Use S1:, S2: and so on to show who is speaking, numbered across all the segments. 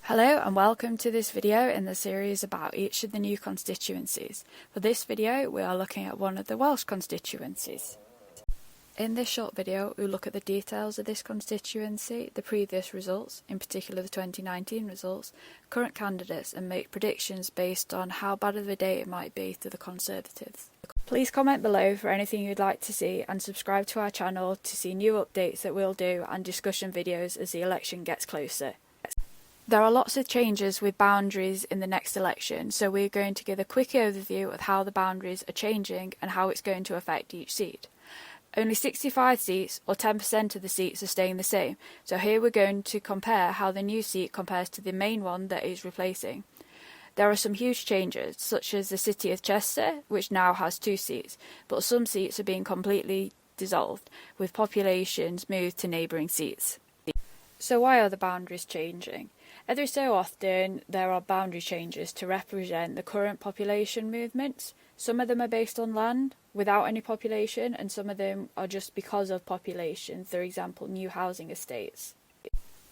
S1: Hello and welcome to this video in the series about each of the new constituencies. For this video we are looking at one of the Welsh constituencies. In this short video we'll look at the details of this constituency, the previous results, in particular the 2019 results, current candidates and make predictions based on how bad of a day it might be to the Conservatives. Please comment below for anything you'd like to see and subscribe to our channel to see new updates that we'll do and discussion videos as the election gets closer. There are lots of changes with boundaries in the next election, so we're going to give a quick overview of how the boundaries are changing and how it's going to affect each seat. Only 65 seats, or 10% of the seats, are staying the same, so here we're going to compare how the new seat compares to the main one that is replacing. There are some huge changes, such as the City of Chester, which now has 2 seats, but some seats are being completely dissolved, with populations moved to neighbouring seats. So why are the boundaries changing? Every so often there are boundary changes to represent the current population movements. Some of them are based on land without any population, and some of them are just because of population, for example new housing estates.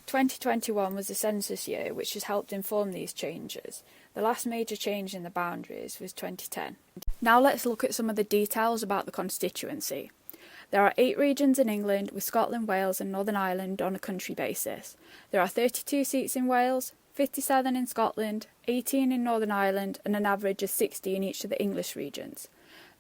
S1: 2021 was the census year, which has helped inform these changes. The last major change in the boundaries was 2010. Now let's look at some of the details about the constituency. There are 8 regions in England, with Scotland, Wales and Northern Ireland on a country basis. There are 32 seats in Wales, 57 in Scotland, 18 in Northern Ireland and an average of 60 in each of the English regions.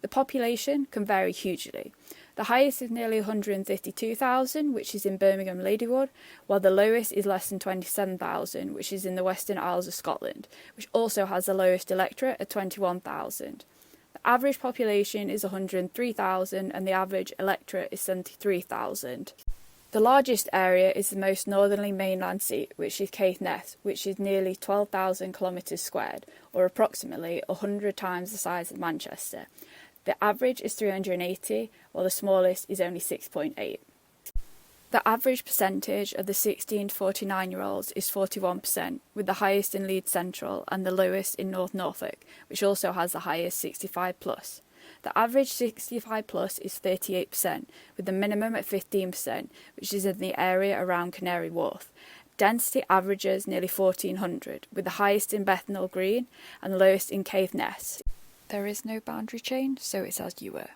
S1: The population can vary hugely. The highest is nearly 152,000, which is in Birmingham Ladywood, while the lowest is less than 27,000, which is in the Western Isles of Scotland, which also has the lowest electorate at 21,000. The average population is 103,000 and the average electorate is 73,000. The largest area is the most northerly mainland seat, which is Caithness, which is nearly 12,000 kilometres squared, or approximately 100 times the size of Manchester. The average is 380, while the smallest is only 6.8. The average percentage of the 16 to 49-year-olds is 41%, with the highest in Leeds Central and the lowest in North Norfolk, which also has the highest 65+. The average 65+ is 38%, with the minimum at 15%, which is in the area around Canary Wharf. Density averages nearly 1,400, with the highest in Bethnal Green and the lowest in Caithness. There is no boundary change, so it's as you were.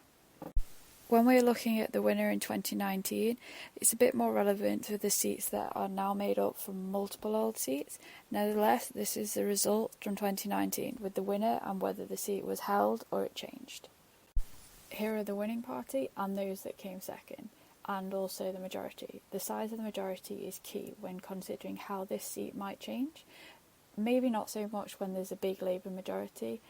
S1: When we're looking at the winner in 2019, it's a bit more relevant for the seats that are now made up from multiple old seats. Nevertheless, this is the result from 2019, with the winner and whether the seat was held or it changed. Here are the winning party and those that came second, and also the majority. The size of the majority is key when considering how this seat might change. Maybe not so much when there's a big Labour majority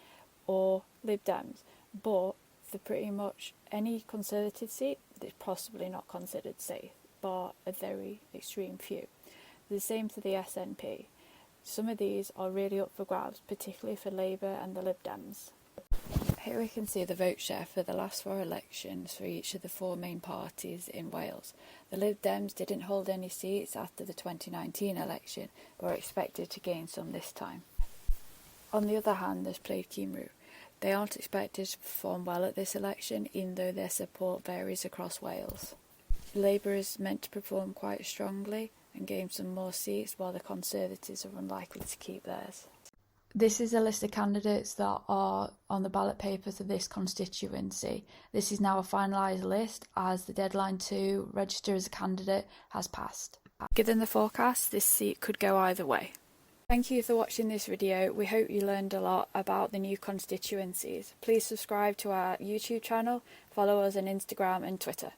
S1: or Lib Dems, but for pretty much any Conservative seat, it's possibly not considered safe, bar a very extreme few. The same for the SNP. Some of these are really up for grabs, particularly for Labour and the Lib Dems. Here we can see the vote share for the last 4 elections for each of the 4 main parties in Wales. The Lib Dems didn't hold any seats after the 2019 election, but are expected to gain some this time. On the other hand, there's Plaid Cymru. They aren't expected to perform well at this election, even though their support varies across Wales. Labour is meant to perform quite strongly and gain some more seats, while the Conservatives are unlikely to keep theirs. This is a list of candidates that are on the ballot paper for this constituency. This is now a finalised list, as the deadline to register as a candidate has passed. Given the forecast, this seat could go either way. Thank you for watching this video. We hope you learned a lot about the new constituencies. Please subscribe to our YouTube channel, follow us on Instagram and Twitter.